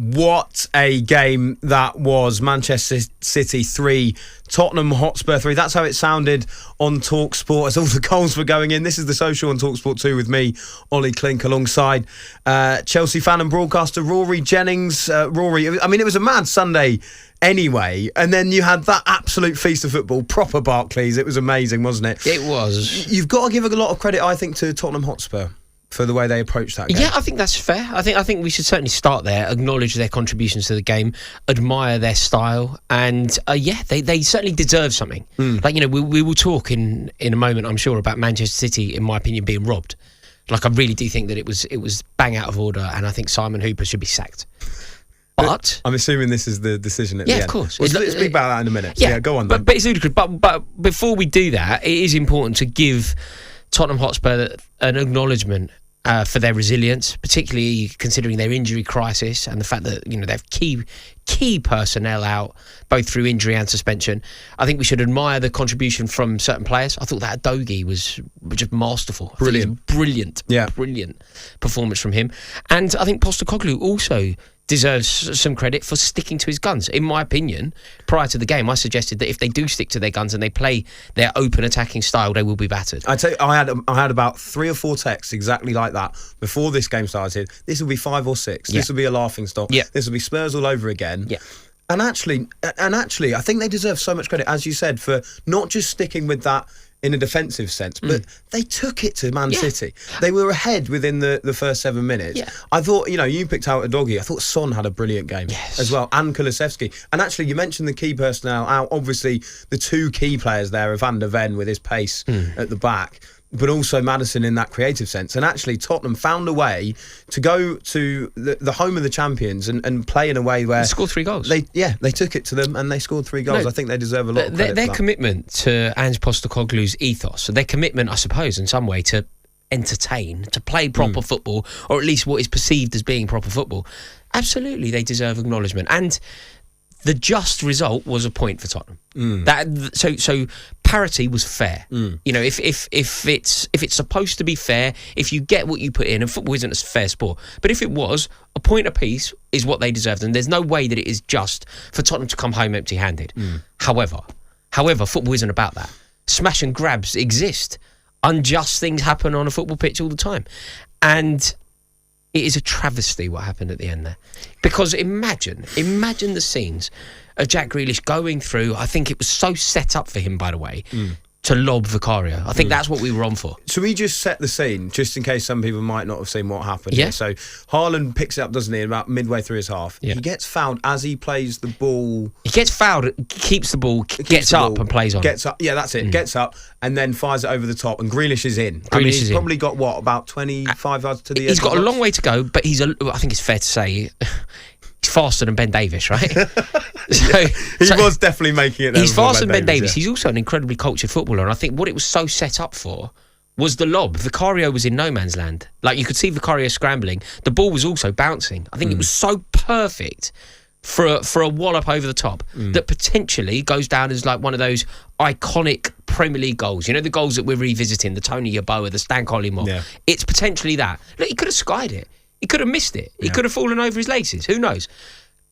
What a game that was. Manchester City 3, Tottenham Hotspur 3. That's how it sounded on talkSPORT as all the goals were going in. This is The Social on talkSPORT 2 with me, Ollie Klink, alongside Chelsea fan and broadcaster Rory Jennings. Rory, I mean, it was a mad Sunday anyway, and then you had that absolute feast of football, proper Barclays. It was amazing, wasn't it? It was. You've got to give a lot of credit, I think, to Tottenham Hotspur for the way they approached that game. Yeah, I think that's fair. I think we should certainly start there, acknowledge their contributions to the game, admire their style, and they certainly deserve something. Like, you know, we will talk in a moment, I'm sure, about Manchester City, in my opinion, being robbed. Like, I really do think that it was bang out of order, and I think Simon Hooper should be sacked. But I'm assuming this is the decision at the end. Yeah, of course. Let's speak about that in a minute. Yeah, go on then. But it's ludicrous. But before we do that, it is important to give Tottenham Hotspur an acknowledgement for their resilience, particularly considering their injury crisis and the fact that, you know, they have key personnel out, both through injury and suspension. I think we should admire the contribution from certain players. I thought that Dogie was just masterful. Brilliant. Brilliant performance from him. And I think Postecoglou also deserves some credit for sticking to his guns. In my opinion, prior to the game, I suggested that if they do stick to their guns and they play their open attacking style, they will be battered. I tell you, I had about 3 or 4 texts exactly like that before this game started. This will be 5 or 6. This will be a laughing stock. This will be Spurs all over again. And actually, I think they deserve so much credit, as you said, for not just sticking with that in a defensive sense, but they took it to Man City. They were ahead within the first 7 minutes. I thought, you know, you picked out a doggy. I thought Son had a brilliant game as well, and Kulusevski. And actually, you mentioned the key personnel out. Obviously, the 2 key players there are Van der Ven with his pace at the back, but also Maddison in that creative sense. And actually, Tottenham found a way to go to the home of the champions and play in a way where... They scored 3 goals. They took it to them and they scored 3 goals. I think they deserve a lot of credit their for that. commitment to Ange Postecoglou's ethos, their commitment, I suppose, in some way, to entertain, to play proper football, or at least what is perceived as being proper football, absolutely they deserve acknowledgement. And the just result was a point for Tottenham. So parity was fair. You know, if it's supposed to be fair, if you get what you put in, and football isn't a fair sport, but if it was, a point apiece is what they deserved, and there's no way that it is just for Tottenham to come home empty-handed. However, football isn't about that. Smash and grabs exist. Unjust things happen on a football pitch all the time, and it is a travesty what happened at the end there. Because imagine the scenes of Jack Grealish going through, I think it was so set up for him, by the way, to lob Vicario. I think that's what we were on for. Should we just set the scene, just in case some people might not have seen what happened here? So Haaland picks it up, doesn't he, about midway through his half. He gets fouled as he plays the ball. He gets fouled, keeps the ball, gets up and plays on. Gets up, that's it. Gets up and then fires it over the top, and Grealish is in. He's probably got, what, about 25 yards to the edge? He's got a long way to go, but I think it's fair to say... He's faster than Ben Davies, right? He was definitely making it there. He's faster than Ben Davies. He's also an incredibly cultured footballer, and I think what it was so set up for was the lob. Vicario was in no man's land. Like, you could see Vicario scrambling. The ball was also bouncing. I think it was so perfect for a wallop over the top that potentially goes down as like one of those iconic Premier League goals. You know, the goals that we're revisiting, the Tony Yeboah, the Stan Collymore. It's potentially that. Look, he could have skied it. He could have missed it. He could have fallen over his laces. Who knows?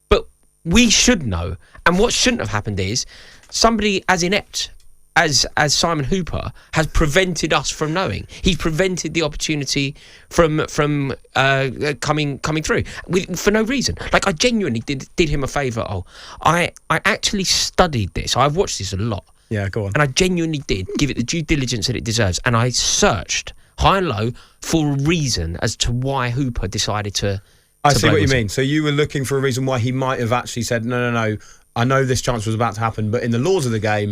But we should know. And what shouldn't have happened is somebody as inept as Simon Hooper has prevented us from knowing. He's prevented the opportunity from coming through for no reason. Like, I genuinely did him a favour. I actually studied this. I've watched this a lot. Yeah, go on. And I genuinely did give it the due diligence that it deserves. And I searched high and low for a reason as to why Hooper decided to I see what you mean. So you were looking for a reason why he might have actually said, no, I know this chance was about to happen, but in the laws of the game,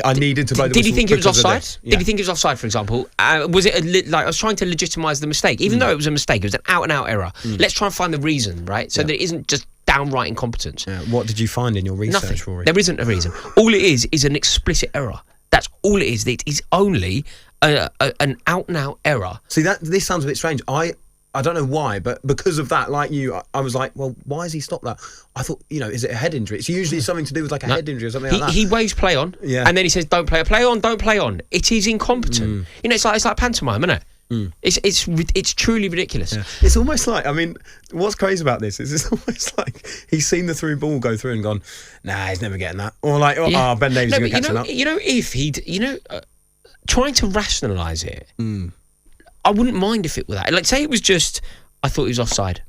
I needed to blow the whistle. Did he think it was offside? Did he think it was offside, for example? Was it like I was trying to legitimise the mistake, even though it was a mistake, it was an out-and-out error. Let's try and find the reason, right? So that it isn't just downright incompetence. What did you find in your research, Nothing. Rory? There isn't a reason. All it is an explicit error. That's all it is. It is only an out-and-out error. See, this sounds a bit strange. I don't know why, but because of that, like you, I was like, well, why has he stopped that? I thought, is it a head injury? It's usually something to do with like a head injury or something like that. He waves play on, and then he says, don't play on. It is incompetent. It's like pantomime, isn't it? It's truly ridiculous. Yeah. It's almost like, I mean, what's crazy about this is it's almost like he's seen the through ball go through and gone, nah, he's never getting that. Or like, Ben Davies is going to catch it up. If he'd, trying to rationalise it, I wouldn't mind if it were that. Like, say it was just, I thought he was offside.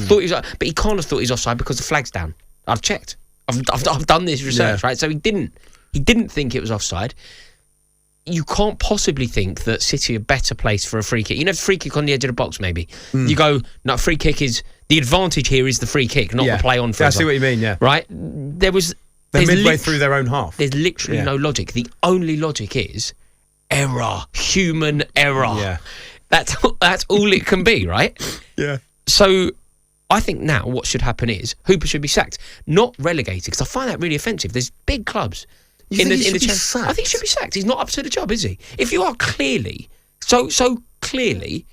But he can't have thought he's offside because the flag's down. I've checked. I've done this research, right? So he didn't think it was offside. You can't possibly think that City are better placed for a free kick. Free kick on the edge of the box, maybe. You go, no, free kick is... The advantage here is the free kick, not the play on further. Yeah, I see what you mean, yeah. Right? They're midway through their own half. There's literally no logic. The only logic is error. Human error. Yeah. That's all it can be, right? Yeah. So... I think now what should happen is Hooper should be sacked, not relegated, because I find that really offensive. There's big clubs in the Championship. I think he should be sacked. He's not up to the job, is he? If you are clearly, so clearly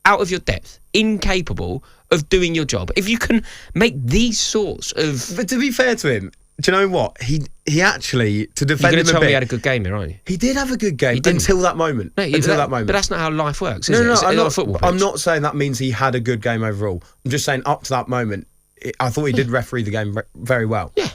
out of your depth, incapable of doing your job, if you can make these sorts of... But to be fair to him, do you know what? He actually, to defend him a bit... You're going to tell me he had a good game here, aren't you? He did have a good game until that moment. No, that moment. But that's not how life works, is it? I'm not saying that means he had a good game overall. I'm just saying up to that moment, I thought he did referee the game very well. Yeah,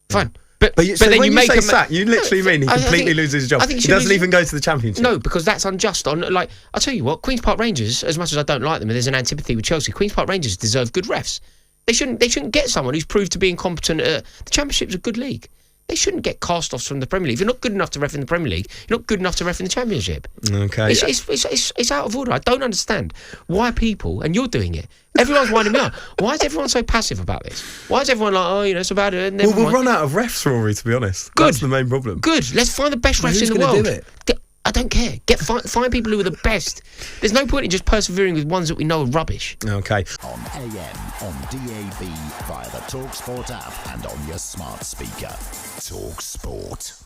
fine. But then when you make a sack, you literally mean he completely loses his job. He doesn't even go to the Championship. No, because that's unjust. I'll tell you what, Queen's Park Rangers, as much as I don't like them, and there's an antipathy with Chelsea, Queen's Park Rangers deserve good refs. They shouldn't get someone who's proved to be incompetent. The Championship's a good league. They shouldn't get cast-offs from the Premier League. If you're not good enough to ref in the Premier League, you're not good enough to ref in the Championship. Okay. It's out of order. I don't understand why people, and you're doing it, everyone's winding me up. Why is everyone so passive about this? Why is everyone like, it's about it? Well, we'll run out of refs, Rory, to be honest. Good. That's the main problem. Good. Let's find the best refs in the world. Who's going to do it? I don't care. Find people who are the best. There's no point in just persevering with ones that we know are rubbish. Okay. On AM, on DAB, via the talkSPORT app and on your smart speaker. talkSPORT.